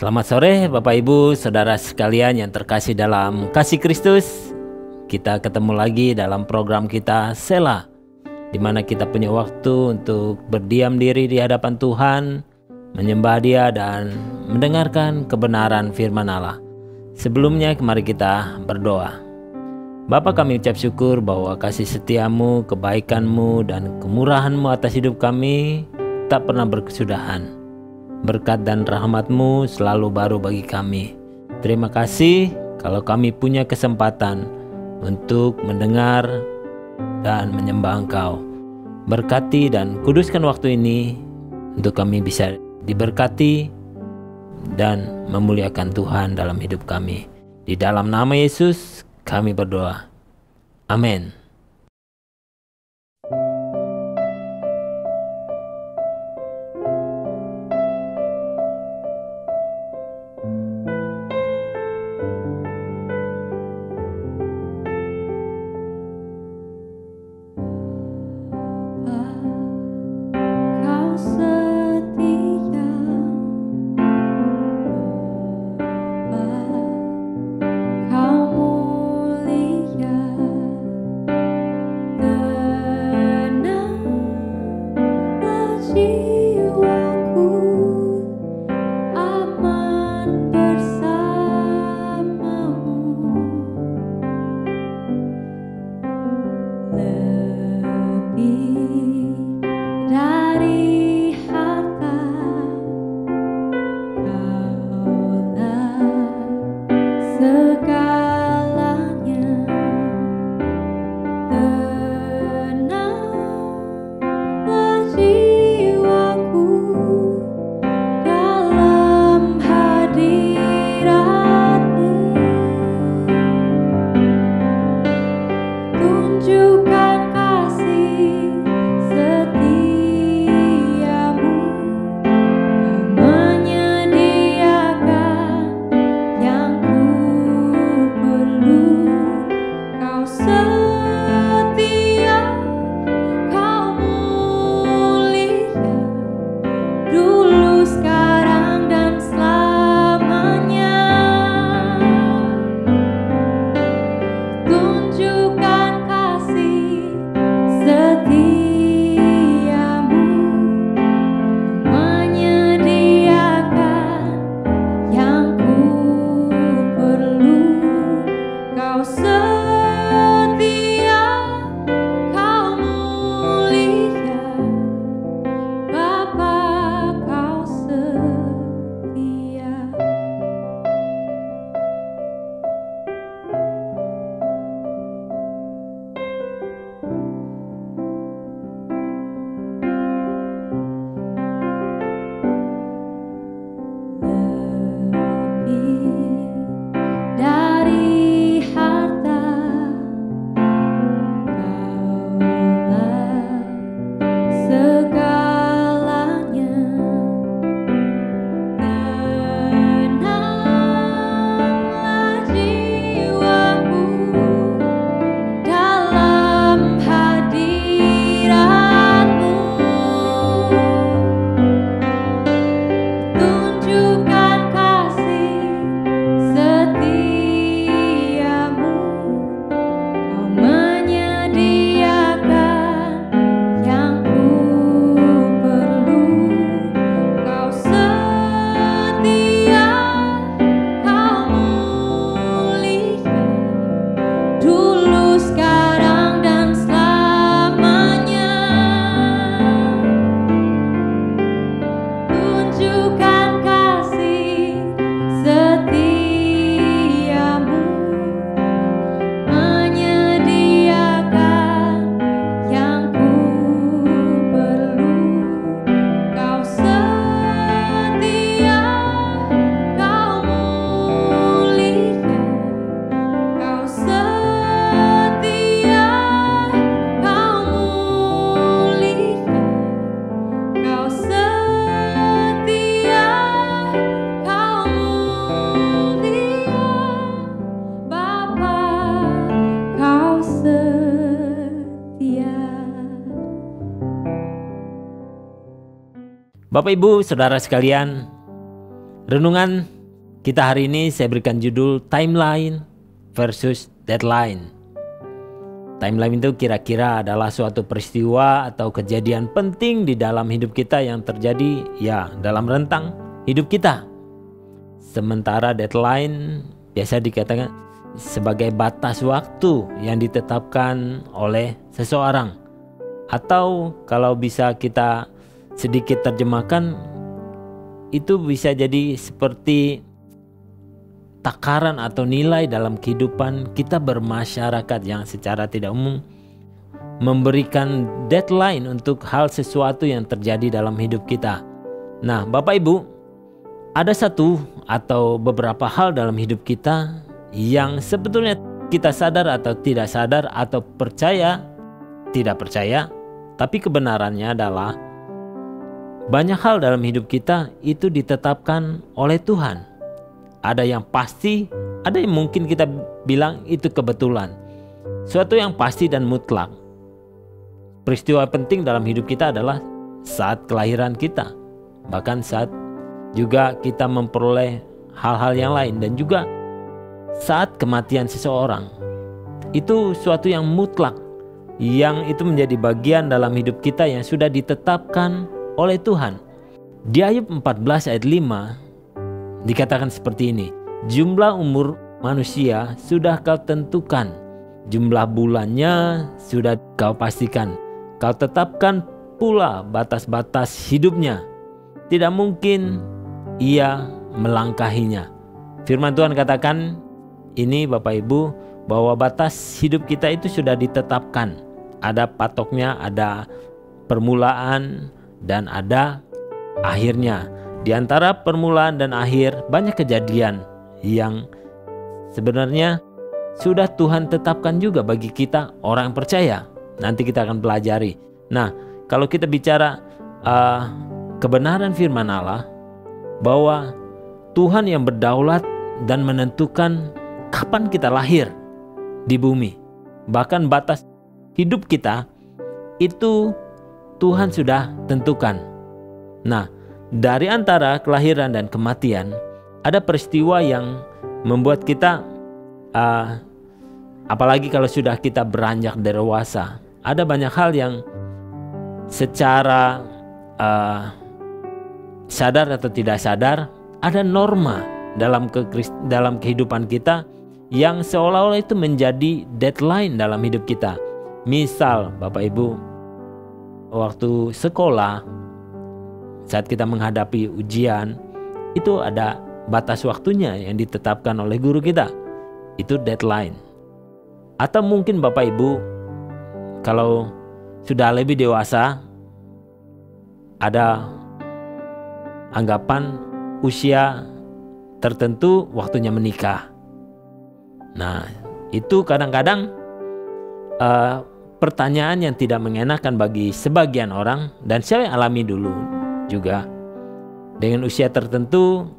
Selamat sore Bapak Ibu Saudara sekalian yang terkasih dalam kasih Kristus. Kita ketemu lagi dalam program kita Sela, di mana kita punya waktu untuk berdiam diri di hadapan Tuhan, menyembah Dia dan mendengarkan kebenaran firman Allah. Sebelumnya mari kita berdoa. Bapa, kami ucap syukur bahwa kasih setiamu, kebaikanmu dan kemurahanmu atas hidup kami tak pernah berkesudahan. Berkat dan rahmat-Mu selalu baru bagi kami. Terima kasih kalau kami punya kesempatan untuk mendengar dan menyembah Engkau. Berkati dan kuduskan waktu ini untuk kami bisa diberkati dan memuliakan Tuhan dalam hidup kami. Di dalam nama Yesus kami berdoa. Amin. Bapak Ibu Saudara sekalian, renungan Kita hari ini saya berikan judul timeline versus deadline. Timeline itu kira-kira adalah suatu peristiwa atau kejadian penting di dalam hidup kita yang terjadi dalam rentang hidup kita. Sementara deadline biasa dikatakan sebagai batas waktu yang ditetapkan oleh seseorang. Atau kalau bisa kita sedikit terjemahkan, itu bisa jadi seperti takaran atau nilai dalam kehidupan kita bermasyarakat yang secara tidak umum memberikan deadline untuk hal sesuatu yang terjadi dalam hidup kita. Nah, Bapak Ibu, ada satu atau beberapa hal dalam hidup kita yang sebetulnya kita sadar atau tidak sadar atau percaya tidak percaya, tapi kebenarannya adalah banyak hal dalam hidup kita itu ditetapkan oleh Tuhan. Ada yang pasti, ada yang mungkin kita bilang itu kebetulan. Suatu yang pasti dan mutlak. Peristiwa penting dalam hidup kita adalah saat kelahiran kita. Bahkan saat juga kita memperoleh hal-hal yang lain. Dan juga saat kematian seseorang. Itu suatu yang mutlak. Yang itu menjadi bagian dalam hidup kita yang sudah ditetapkan oleh Tuhan. Di Ayub 14 ayat 5 dikatakan seperti ini, jumlah umur manusia sudah kau tentukan, jumlah bulannya sudah kau pastikan, kau tetapkan pula batas-batas hidupnya, tidak mungkin ia melangkahinya. Firman Tuhan katakan ini Bapak Ibu, bahwa batas hidup kita itu sudah ditetapkan. Ada patoknya, ada permulaan dan ada akhirnya. Di antara permulaan dan akhir banyak kejadian yang sebenarnya sudah Tuhan tetapkan juga bagi kita orang percaya. Nanti kita akan pelajari. Nah, kalau kita bicara kebenaran firman Allah, bahwa Tuhan yang berdaulat dan menentukan kapan kita lahir di bumi. Bahkan batas hidup kita itu Tuhan sudah tentukan. Nah, dari antara kelahiran dan kematian ada peristiwa yang membuat kita apalagi kalau sudah kita beranjak dewasa, ada banyak hal yang secara sadar atau tidak sadar ada norma dalam kehidupan kita yang seolah-olah itu menjadi deadline dalam hidup kita. Misal Bapak Ibu, waktu sekolah, saat kita menghadapi ujian, itu ada batas waktunya yang ditetapkan oleh guru kita. Itu deadline. Atau mungkin Bapak Ibu, kalau sudah lebih dewasa, ada anggapan usia tertentu waktunya menikah. Nah, itu kadang-kadang pertanyaan yang tidak mengenakan bagi sebagian orang, dan saya alami dulu juga. Dengan usia tertentu,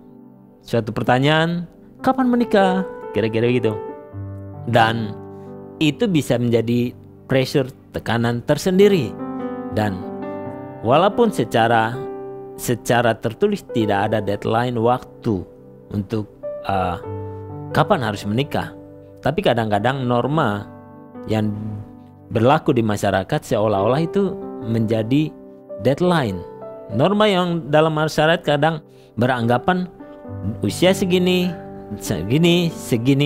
suatu pertanyaan, kapan menikah? Kira-kira gitu. Dan itu bisa menjadi pressure, tekanan tersendiri. Dan walaupun secara tertulis tidak ada deadline waktu untuk kapan harus menikah, tapi kadang-kadang norma yang berlaku di masyarakat seolah-olah itu menjadi deadline. Norma yang dalam masyarakat kadang beranggapan usia segini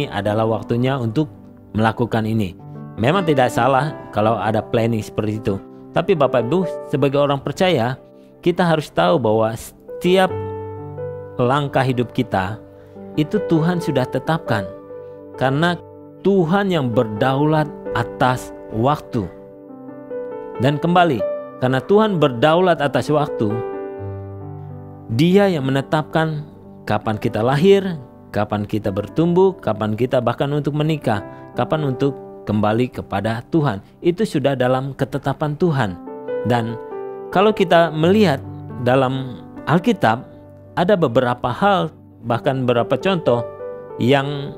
adalah waktunya untuk melakukan ini. Memang tidak salah kalau ada planning seperti itu. Tapi Bapak Ibu, sebagai orang percaya, kita harus tahu bahwa setiap langkah hidup kita itu Tuhan sudah tetapkan. Karena Tuhan yang berdaulat atas waktu. Dan kembali, karena Tuhan berdaulat atas waktu, Dia yang menetapkan kapan kita lahir, kapan kita bertumbuh, kapan kita bahkan untuk menikah, kapan untuk kembali kepada Tuhan. Itu sudah dalam ketetapan Tuhan. Dan kalau kita melihat dalam Alkitab, ada beberapa hal, bahkan beberapa contoh yang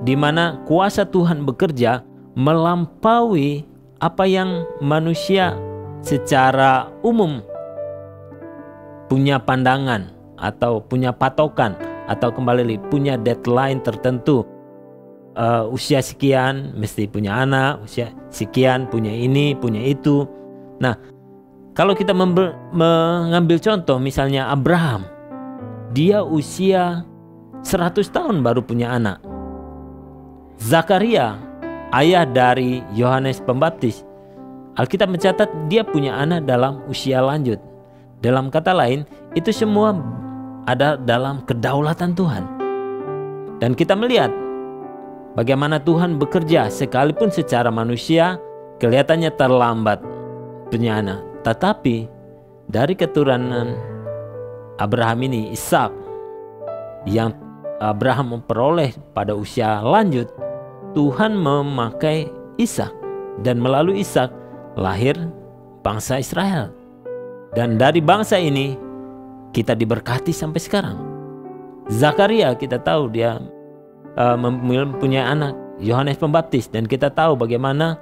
dimana kuasa Tuhan bekerja melampaui apa yang manusia secara umum punya pandangan atau punya patokan atau kembali punya deadline tertentu. Usia sekian mesti punya anak, usia sekian punya ini, punya itu. Nah, kalau kita mengambil contoh misalnya Abraham, dia usia 100 tahun baru punya anak. Zakaria, ayah dari Yohanes Pembaptis, Alkitab mencatat dia punya anak dalam usia lanjut. Dalam kata lain, itu semua ada dalam kedaulatan Tuhan. Dan kita melihat bagaimana Tuhan bekerja, sekalipun secara manusia kelihatannya terlambat punya anak. Tetapi dari keturunan Abraham ini, Ishak, yang Abraham memperoleh pada usia lanjut, Tuhan memakai Ishak, dan melalui Ishak lahir bangsa Israel. Dan dari bangsa ini kita diberkati sampai sekarang. Zakaria, kita tahu dia mempunyai anak Yohanes Pembaptis, dan kita tahu bagaimana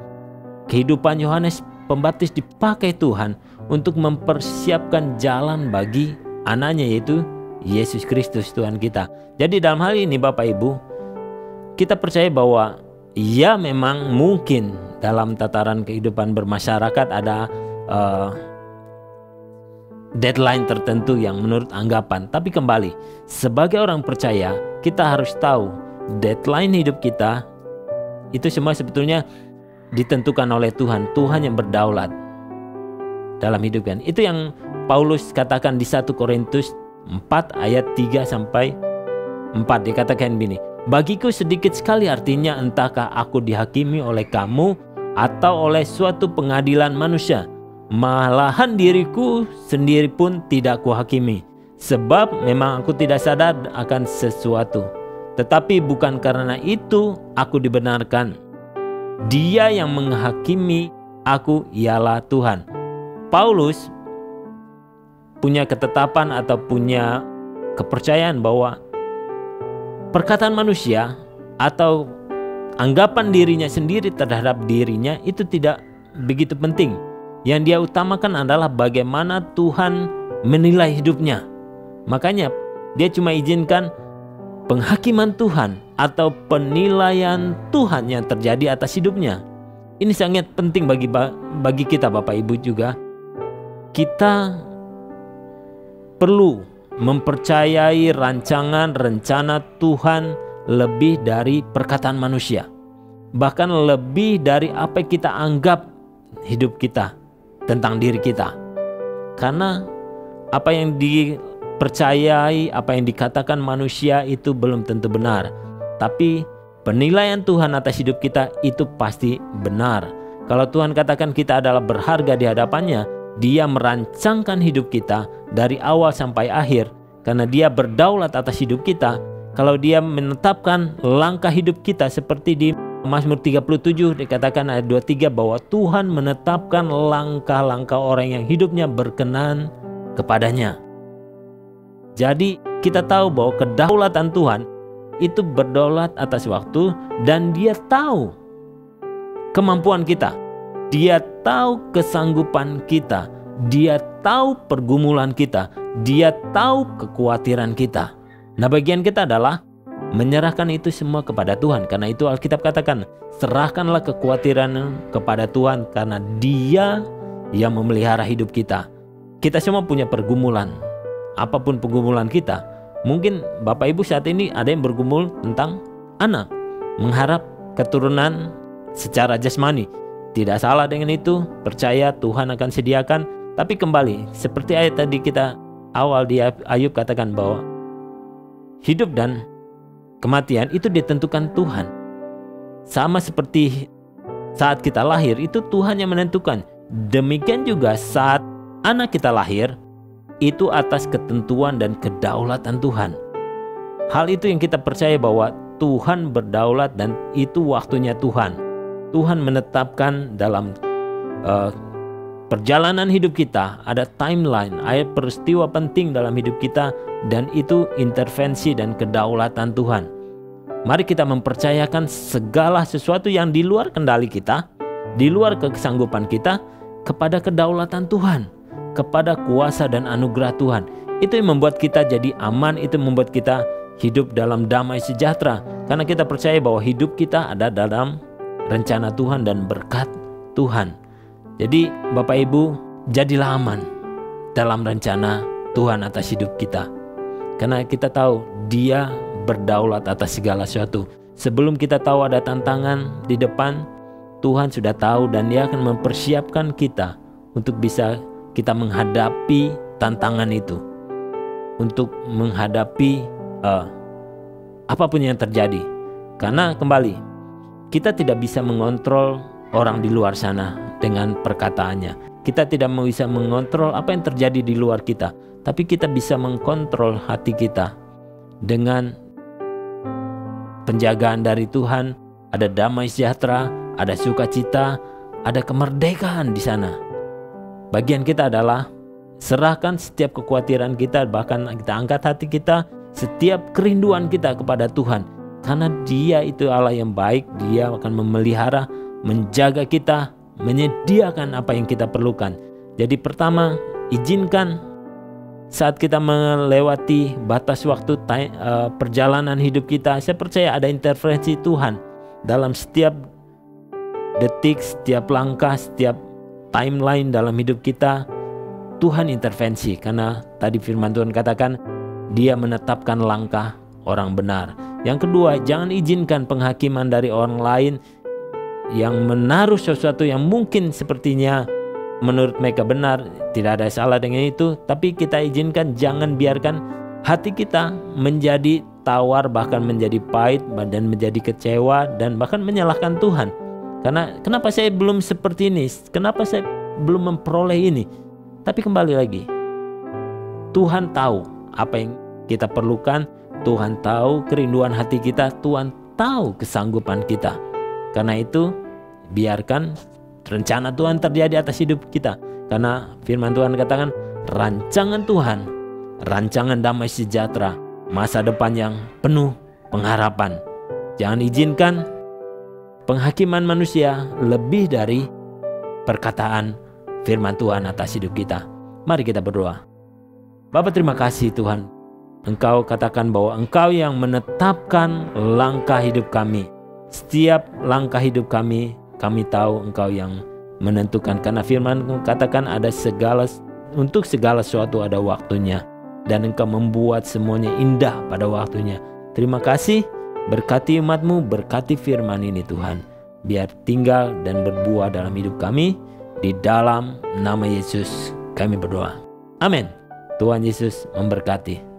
kehidupan Yohanes Pembaptis dipakai Tuhan untuk mempersiapkan jalan bagi anaknya, yaitu Yesus Kristus Tuhan kita. Jadi dalam hal ini Bapak Ibu, kita percaya bahwa ya memang mungkin dalam tataran kehidupan bermasyarakat ada deadline tertentu yang menurut anggapan. Tapi kembali, sebagai orang percaya, kita harus tahu deadline hidup kita itu semua sebetulnya ditentukan oleh Tuhan. Tuhan yang berdaulat dalam hidup kan. Itu yang Paulus katakan di 1 Korintus 4 ayat 3 sampai 4. Dikatakan begini, bagiku sedikit sekali artinya entahkah aku dihakimi oleh kamu atau oleh suatu pengadilan manusia. Malahan diriku sendiri pun tidak kuhakimi, sebab memang aku tidak sadar akan sesuatu. Tetapi bukan karena itu aku dibenarkan. Dia yang menghakimi aku ialah Tuhan. Paulus punya ketetapan atau punya kepercayaan bahwa perkataan manusia atau anggapan dirinya sendiri terhadap dirinya itu tidak begitu penting. Yang dia utamakan adalah bagaimana Tuhan menilai hidupnya. Makanya dia cuma izinkan penghakiman Tuhan atau penilaian Tuhan yang terjadi atas hidupnya. Ini sangat penting bagi kita Bapak Ibu juga. Kita perlu mempercayai rancangan rencana Tuhan lebih dari perkataan manusia. Bahkan lebih dari apa yang kita anggap hidup kita tentang diri kita. Karena apa yang dipercayai, apa yang dikatakan manusia itu belum tentu benar. Tapi penilaian Tuhan atas hidup kita itu pasti benar. Kalau Tuhan katakan kita adalah berharga di hadapannya, Dia merancangkan hidup kita dari awal sampai akhir. Karena Dia berdaulat atas hidup kita. Kalau Dia menetapkan langkah hidup kita seperti di Mazmur 37 dikatakan ayat 23 bahwa Tuhan menetapkan langkah-langkah orang yang hidupnya berkenan kepadanya. Jadi kita tahu bahwa kedaulatan Tuhan itu berdaulat atas waktu, dan Dia tahu kemampuan kita, Dia tahu kesanggupan kita, Dia tahu pergumulan kita, Dia tahu kekhawatiran kita. Nah, bagian kita adalah menyerahkan itu semua kepada Tuhan. Karena itu Alkitab katakan, serahkanlah kekhawatiran kepada Tuhan, karena Dia yang memelihara hidup kita. Kita semua punya pergumulan. Apapun pergumulan kita, mungkin Bapak Ibu saat ini ada yang bergumul tentang anak, mengharap keturunan secara jasmani. Tidak salah dengan itu, percaya Tuhan akan sediakan. Tapi kembali, seperti ayat tadi kita awal di Ayub katakan bahwa hidup dan kematian itu ditentukan Tuhan. Sama seperti saat kita lahir, itu Tuhan yang menentukan. Demikian juga saat anak kita lahir, itu atas ketentuan dan kedaulatan Tuhan. Hal itu yang kita percaya bahwa Tuhan berdaulat dan itu waktunya Tuhan. Tuhan menetapkan dalam perjalanan hidup kita, ada timeline, ada peristiwa penting dalam hidup kita, dan itu intervensi dan kedaulatan Tuhan. Mari kita mempercayakan segala sesuatu yang di luar kendali kita, di luar kesanggupan kita, kepada kedaulatan Tuhan, kepada kuasa dan anugerah Tuhan. Itu yang membuat kita jadi aman, itu membuat kita hidup dalam damai sejahtera. Karena kita percaya bahwa hidup kita ada dalam rencana Tuhan dan berkat Tuhan. Jadi Bapak Ibu, jadilah aman dalam rencana Tuhan atas hidup kita. Karena kita tahu Dia berdaulat atas segala sesuatu. Sebelum kita tahu ada tantangan di depan, Tuhan sudah tahu dan Dia akan mempersiapkan kita untuk bisa kita menghadapi tantangan itu, untuk menghadapi apapun yang terjadi. Karena kembali, kita tidak bisa mengontrol orang di luar sana dengan perkataannya. Kita tidak bisa mengontrol apa yang terjadi di luar kita, tapi kita bisa mengkontrol hati kita dengan penjagaan dari Tuhan. Ada damai sejahtera, ada sukacita, ada kemerdekaan di sana. Bagian kita adalah serahkan setiap kekhawatiran kita, bahkan kita angkat hati kita, setiap kerinduan kita kepada Tuhan. Karena Dia itu Allah yang baik, Dia akan memelihara, menjaga kita, menyediakan apa yang kita perlukan. Jadi pertama, izinkan saat kita melewati batas waktu perjalanan hidup kita, saya percaya ada intervensi Tuhan dalam setiap detik, setiap langkah, setiap timeline dalam hidup kita. Tuhan intervensi, karena tadi firman Tuhan katakan Dia menetapkan langkah orang benar. Yang kedua, jangan izinkan penghakiman dari orang lain yang menaruh sesuatu yang mungkin sepertinya menurut mereka benar. Tidak ada salah dengan itu, tapi kita izinkan, jangan biarkan hati kita menjadi tawar, bahkan menjadi pahit dan menjadi kecewa dan bahkan menyalahkan Tuhan. Karena kenapa saya belum seperti ini? Kenapa saya belum memperoleh ini? Tapi kembali lagi, Tuhan tahu apa yang kita perlukan, Tuhan tahu kerinduan hati kita, Tuhan tahu kesanggupan kita. Karena itu, biarkan rencana Tuhan terjadi atas hidup kita. Karena firman Tuhan katakan, rancangan Tuhan, rancangan damai sejahtera, masa depan yang penuh pengharapan. Jangan izinkan penghakiman manusia lebih dari perkataan firman Tuhan atas hidup kita. Mari kita berdoa. Bapa, terima kasih Tuhan. Engkau katakan bahwa Engkau yang menetapkan langkah hidup kami. Setiap langkah hidup kami tahu Engkau yang menentukan. Karena firman katakan untuk segala sesuatu ada waktunya. Dan Engkau membuat semuanya indah pada waktunya. Terima kasih. Berkati umat-Mu, berkati firman ini Tuhan. Biar tinggal dan berbuah dalam hidup kami. Di dalam nama Yesus kami berdoa. Amin. Tuhan Yesus memberkati.